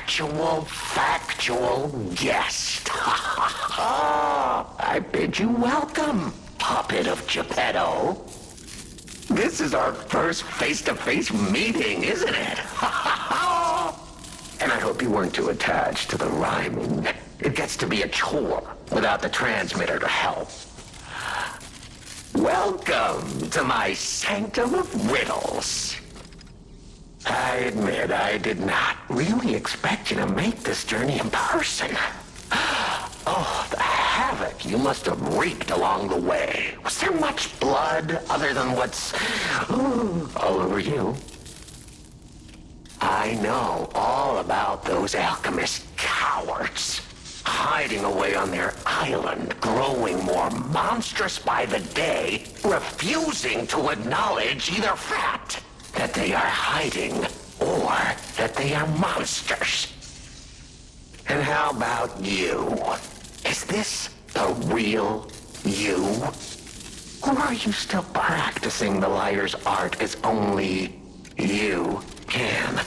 actual, factual guest. I bid you welcome, puppet of Geppetto. This is our first face-to-face meeting, isn't it? And I hope you weren't too attached to the rhyming. It gets to be a chore without the transmitter to help. Welcome to my sanctum of riddles. I admit I did not really expect you to make this journey in person. Oh, the havoc you must have wreaked along the way. Was there much blood other than what's all over you? I know all about those alchemist cowards, hiding away on their island, growing more monstrous by the day, refusing to acknowledge either fact that they are hiding or that they are monsters. And how about you? Is this the real you? Or are you still practicing the liar's art as only you can?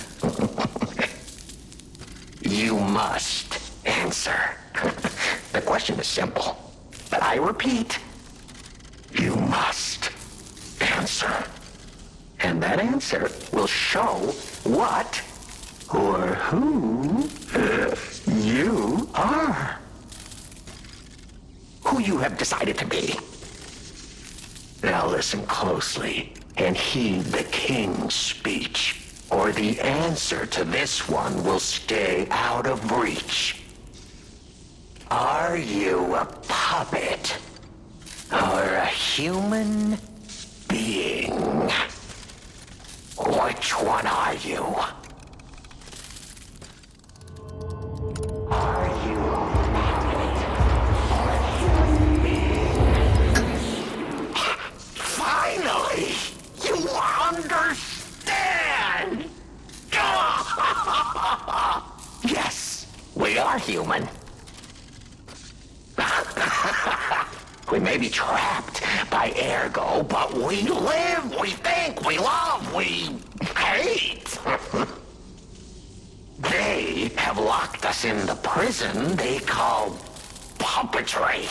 You must answer. The question is simple, but I repeat, you must answer. And that answer will show what or who you are. Who you have decided to be. Now listen closely and heed the king's speech, or the answer to this one will stay out of reach. Are you a puppet or a human being? Which one are you? Are you a puppet or a human being? Finally, you understand! Yes, we are human. We may be trapped by ergo, but we live, we think, we love, we hate. They have locked us in the prison they call puppetry.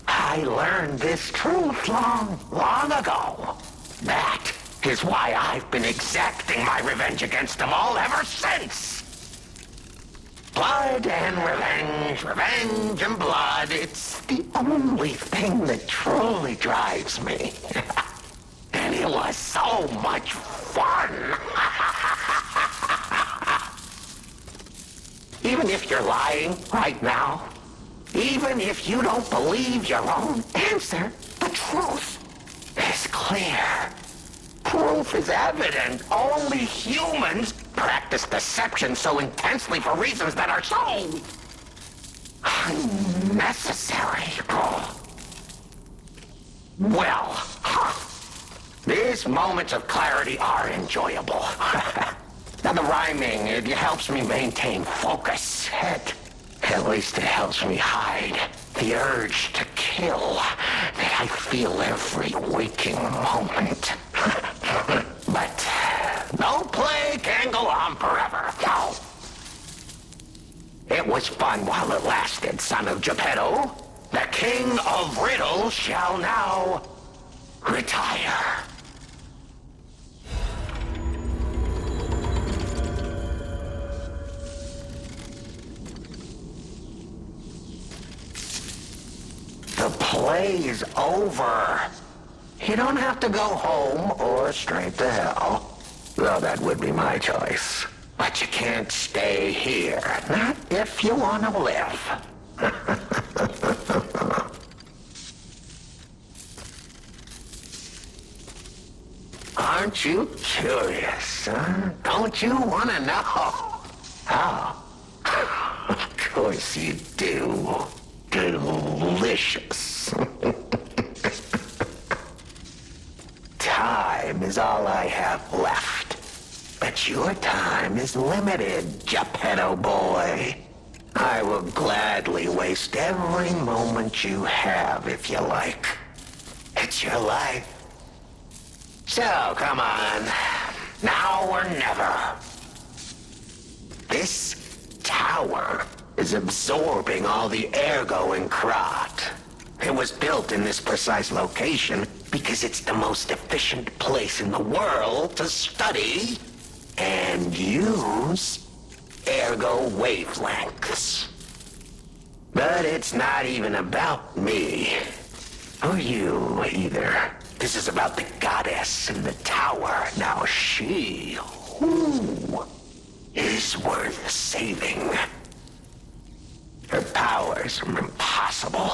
I learned this truth long ago. That is why I've been exacting my revenge against them all ever since. Blood and revenge, revenge and blood. It's the only thing that truly drives me. And it was so much fun. Even if you're lying right now, even if you don't believe your own answer, the truth is clear. Proof is evident. Only humans practice deception so intensely for reasons that are so unnecessary. Well, these moments of clarity are enjoyable. Now the rhyming, it helps me maintain focus. At least it helps me hide the urge to kill that I feel every waking moment. But no play can go on forever. No. It was fun while it lasted, son of Geppetto. The king of riddles shall now retire. The play's over. You don't have to go home or straight to hell. Though that would be my choice. But you can't stay here. Not if you want to live. Aren't you curious, huh? Don't you want to know? How? Of course you do. Delicious. Time is all I have left. But your time is limited, Geppetto boy. I will gladly waste every moment you have if you like. It's your life. So, come on. Now or never. This tower is absorbing all the ergo in Krat. It was built in this precise location because it's the most efficient place in the world to study and use ergo wavelengths. But it's not even about me, or you either. This is about the goddess in the tower. Now she, is worth saving. Her powers are impossible.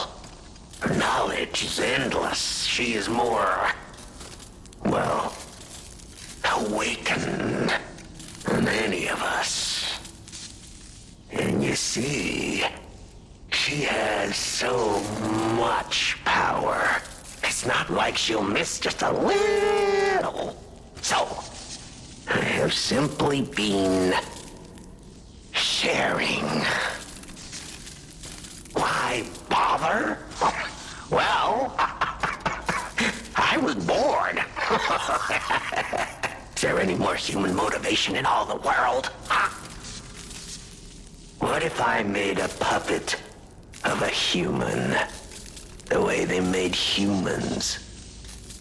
Her knowledge is endless. She is more, well, awakened than any of us. And you see, she has so much power. It's not like she'll miss just a little. So, I have simply been sharing. Why bother? Well, I was bored. Is there any more human motivation in all the world? Huh? What if I made a puppet of a human, the way they made humans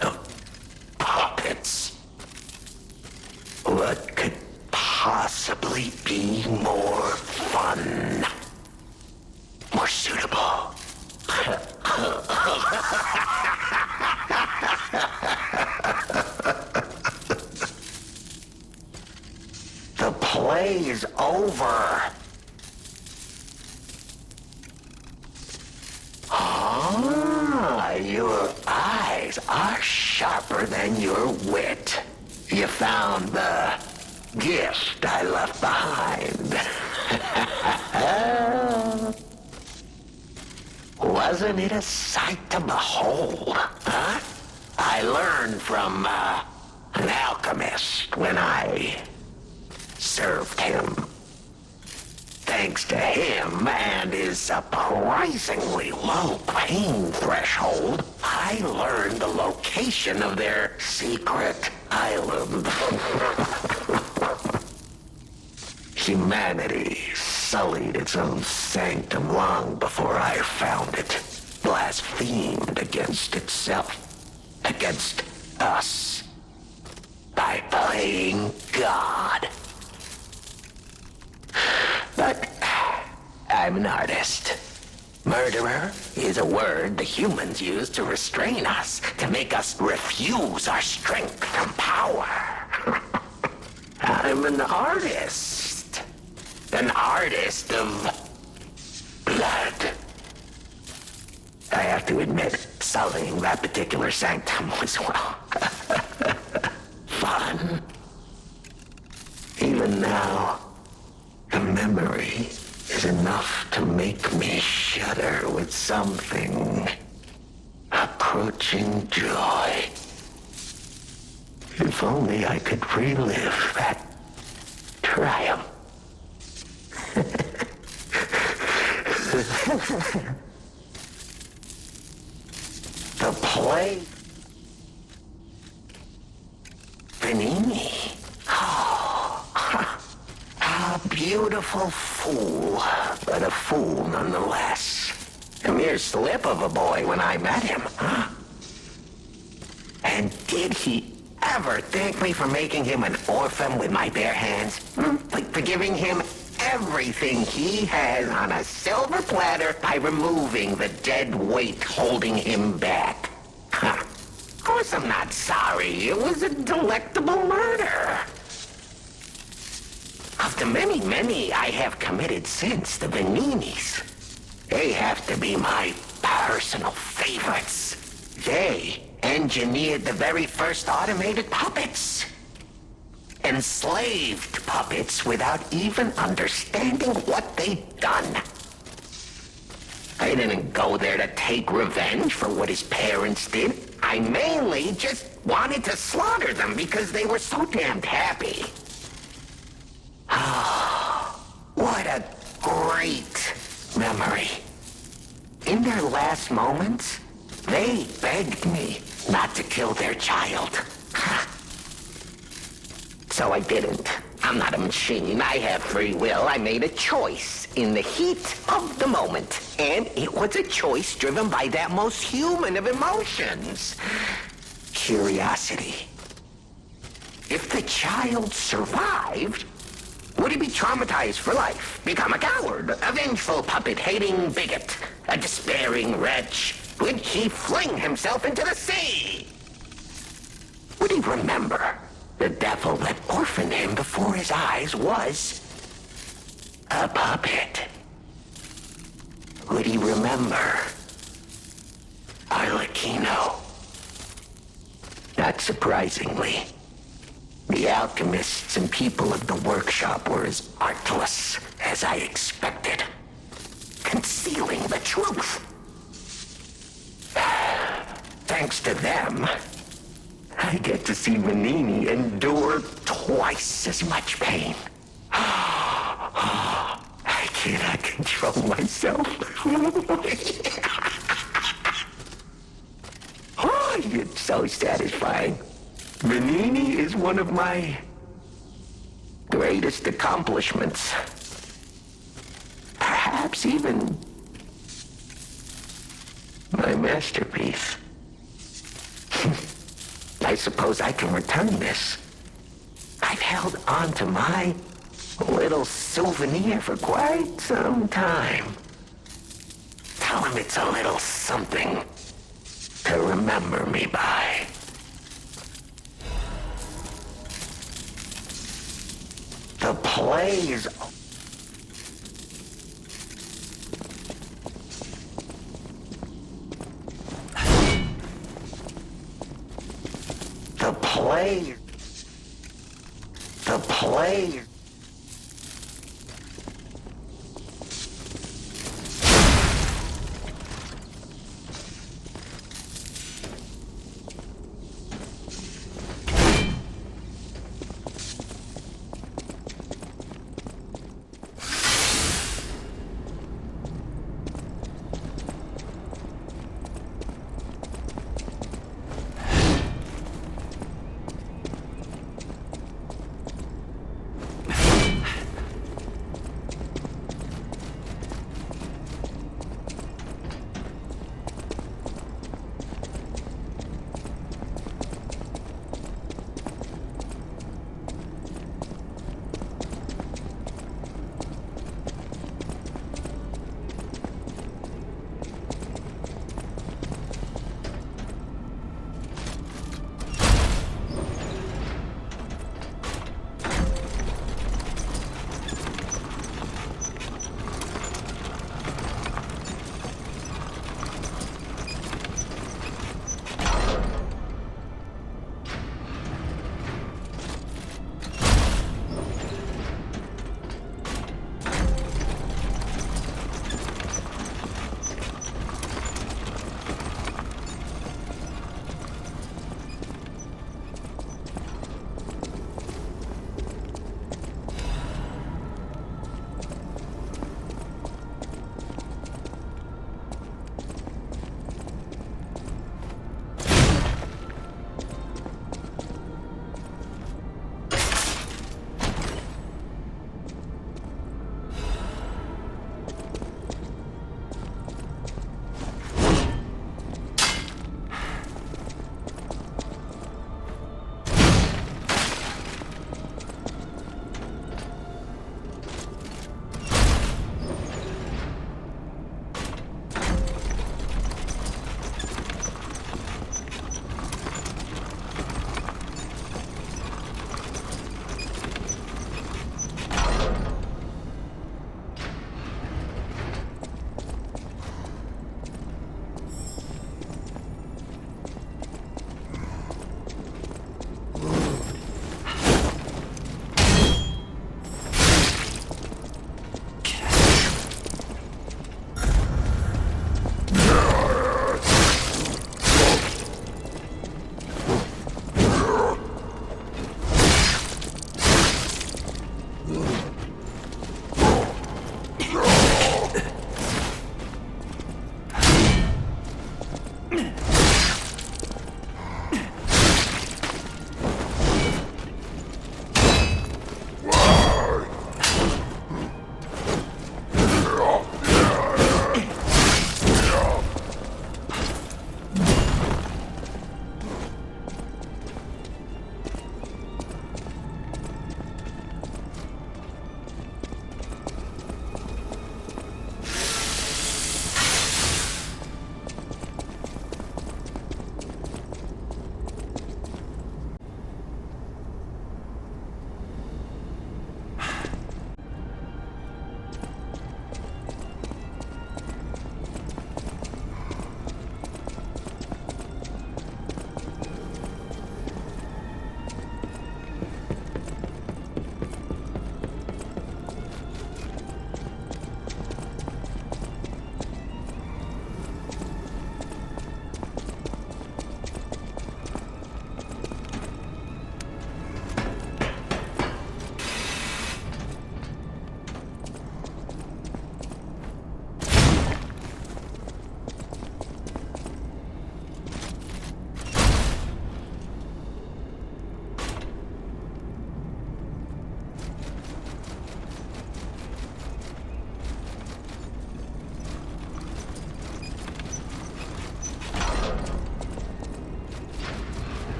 of puppets? What could possibly be more fun, more suitable? The play's over. Ah, your eyes are sharper than your wit. You found the gift I left behind. Wasn't it a sight to behold, huh? I learned from an alchemist when I served him. Thanks to him and his surprisingly low pain threshold, I learned the location of their secret island. Humanity sullied its own sanctum long before I found it, blasphemed against itself, against us, by playing God. But I'm an artist. Murderer is a word the humans use to restrain us, to make us refuse our strength and power. I'm an artist. An artist of blood. I have to admit, sullying that particular sanctum was, well, fun. Even now, the memory is enough to make me shudder with something approaching joy. If only I could relive that triumph. The play. Venigni. A beautiful fool, but a fool nonetheless. A mere slip of a boy when I met him, huh? And did he ever thank me for making him an orphan with my bare hands? Like for giving him everything he has on a silver platter by removing the dead weight holding him back. Huh. Of course I'm not sorry. It was a delectable murder. Of the many I have committed since, the Venignis, they have to be my personal favorites. They engineered the very first automated puppets. Enslaved puppets without even understanding what they'd done. I didn't go there to take revenge for what his parents did. I mainly just wanted to slaughter them because they were so damned happy. Oh, what a great memory. In their last moments, they begged me not to kill their child. So I didn't. I'm not a machine. I have free will. I made a choice in the heat of the moment. And it was a choice driven by that most human of emotions. Curiosity. If the child survived, would he be traumatized for life? Become a coward, a vengeful puppet-hating bigot, a despairing wretch? Would he fling himself into the sea? Would he remember the devil that orphaned him before his eyes was a puppet? Would he remember Arlecchino? Not surprisingly, the alchemists and people of the workshop were as artless as I expected, concealing the truth. Thanks to them, I get to see Venigni endure twice as much pain. I cannot control myself. Oh, it's so satisfying. Venigni is one of my greatest accomplishments. Perhaps even my masterpiece. I suppose I can return this. I've held on to my little souvenir for quite some time. Tell him it's a little something to remember me by. The plays. The plays. The plays.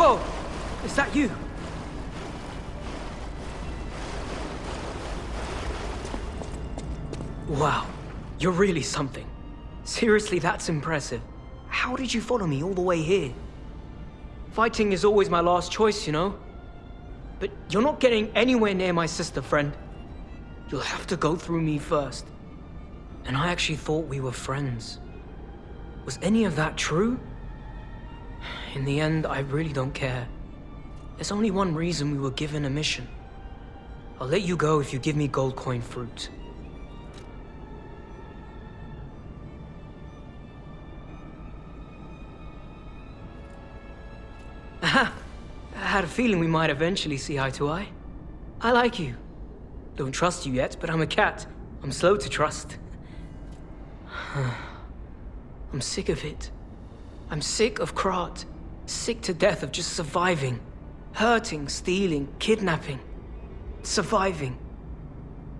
Whoa! Is that you? Wow, you're really something. Seriously, that's impressive. How did you follow me all the way here? Fighting is always my last choice, you know? But you're not getting anywhere near my sister, friend. You'll have to go through me first. And I actually thought we were friends. Was any of that true? In the end, I really don't care. There's only one reason we were given a mission. I'll let you go if you give me gold coin fruit. Aha! I had a feeling we might eventually see eye to eye. I like you. Don't trust you yet, but I'm a cat. I'm slow to trust. I'm sick of it. I'm sick of Krat. Sick to death of just surviving. Hurting, stealing, kidnapping. Surviving.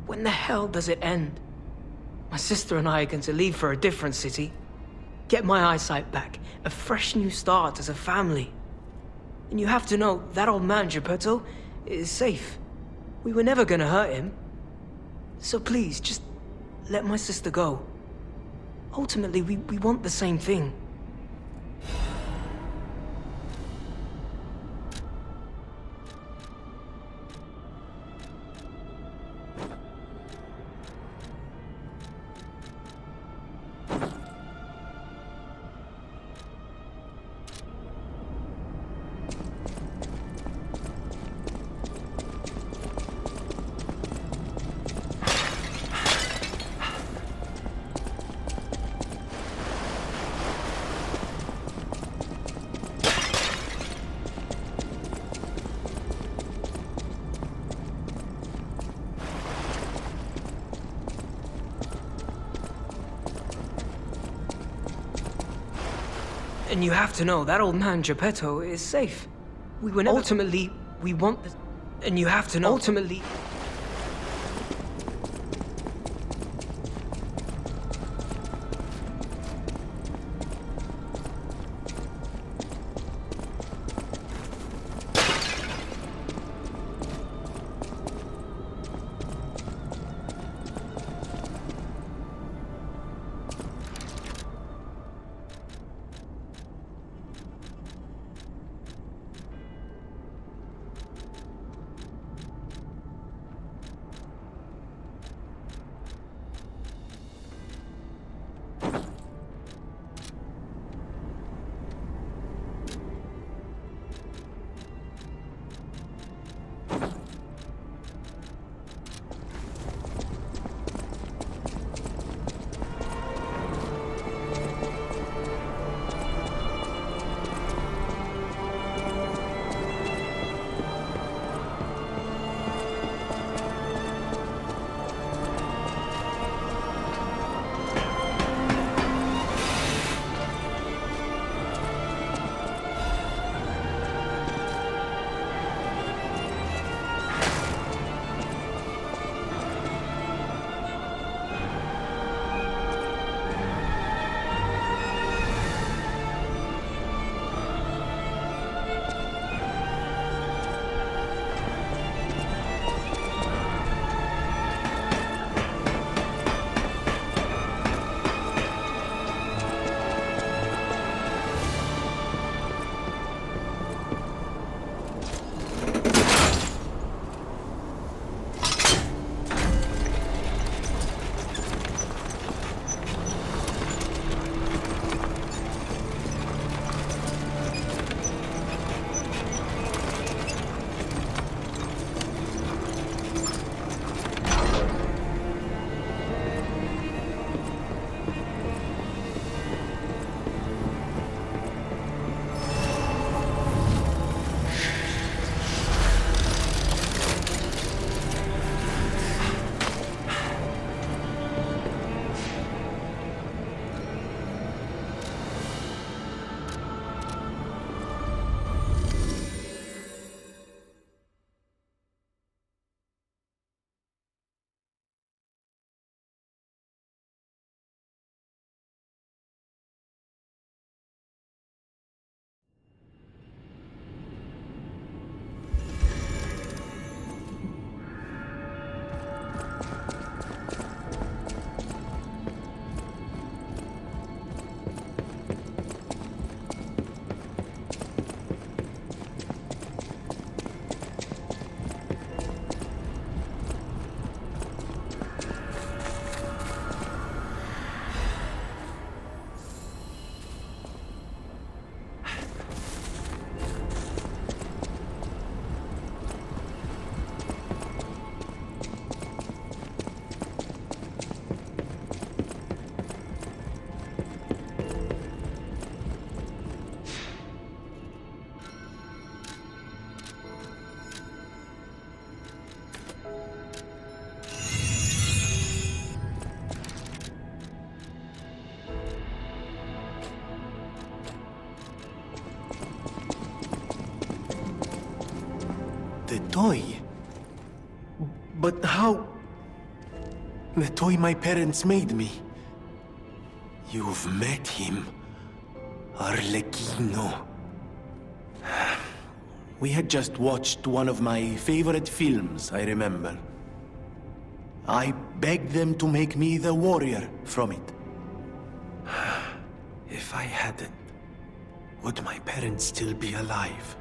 When the hell does it end? My sister and I are going to leave for a different city. Get my eyesight back. A fresh new start as a family. And you have to know, that old man, Geppetto, is safe. We were never gonna hurt him. So please, just let my sister go. Ultimately, we want the same thing. And you have to know, that old man, Geppetto, is safe. We were never... Ultimately, we want the... And you have to know... Ultimately... toy. But how? The toy my parents made me. You've met him. Arlecchino. We had just watched one of my favorite films, I remember. I begged them to make me the warrior from it. If I hadn't, would my parents still be alive?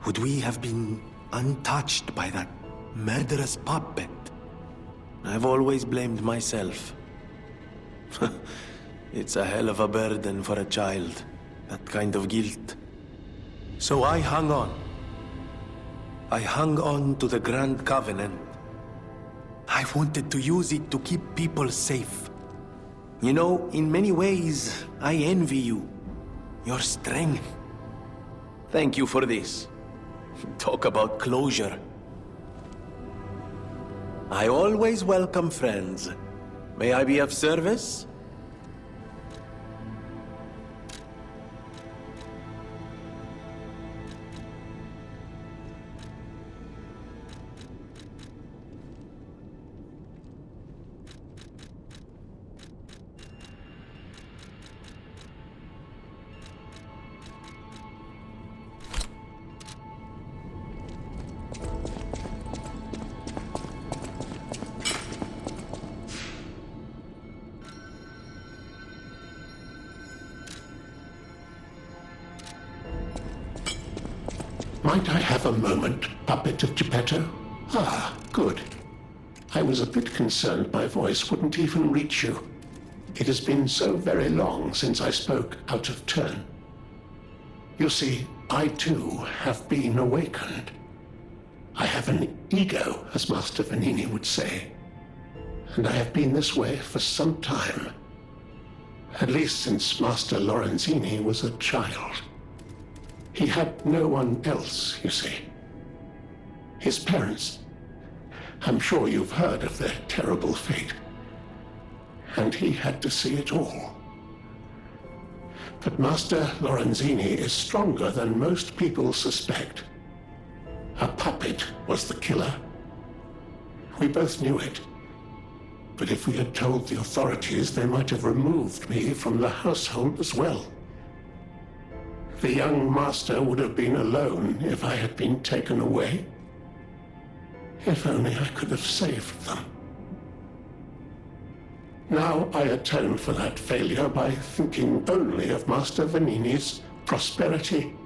Would we have been untouched by that murderous puppet? I've always blamed myself. It's a hell of a burden for a child, that kind of guilt. So I hung on. I hung on to the Grand Covenant. I wanted to use it to keep people safe. You know, in many ways, I envy you. Your strength. Thank you for this. Talk about closure. I always welcome friends. May I be of service? Might I have a moment, puppet of Geppetto? Ah, good. I was a bit concerned my voice wouldn't even reach you. It has been so very long since I spoke out of turn. You see, I too have been awakened. I have an ego, as Master Venigni would say. And I have been this way for some time. At least since Master Lorenzini was a child. He had no one else, you see. His parents. I'm sure you've heard of their terrible fate. And he had to see it all. But Master Lorenzini is stronger than most people suspect. A puppet was the killer. We both knew it. But if we had told the authorities, they might have removed me from the household as well. The young master would have been alone if I had been taken away. If only I could have saved them. Now I atone for that failure by thinking only of Master Venigni's prosperity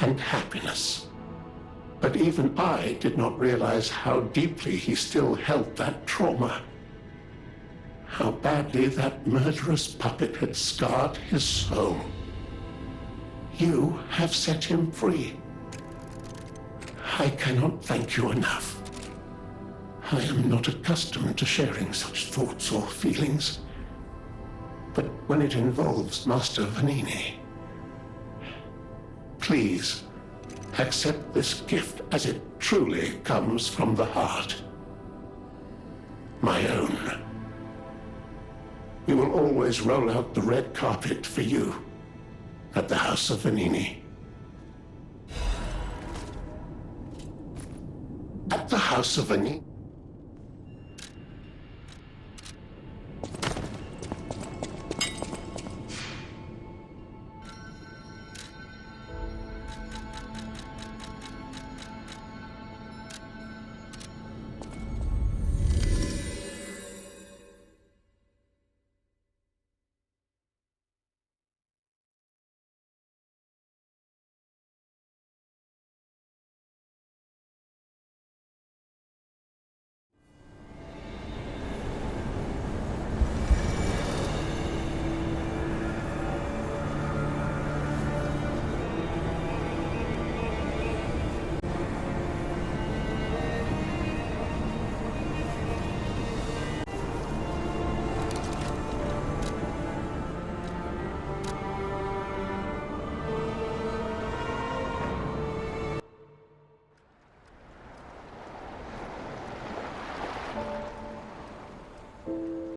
and happiness. But even I did not realize how deeply he still held that trauma. How badly that murderous puppet had scarred his soul. You have set him free. I cannot thank you enough. I am not accustomed to sharing such thoughts or feelings. But when it involves Master Venigni, please accept this gift as it truly comes from the heart. My own. We will always roll out the red carpet for you at the House of Venigni. At the House of Venigni.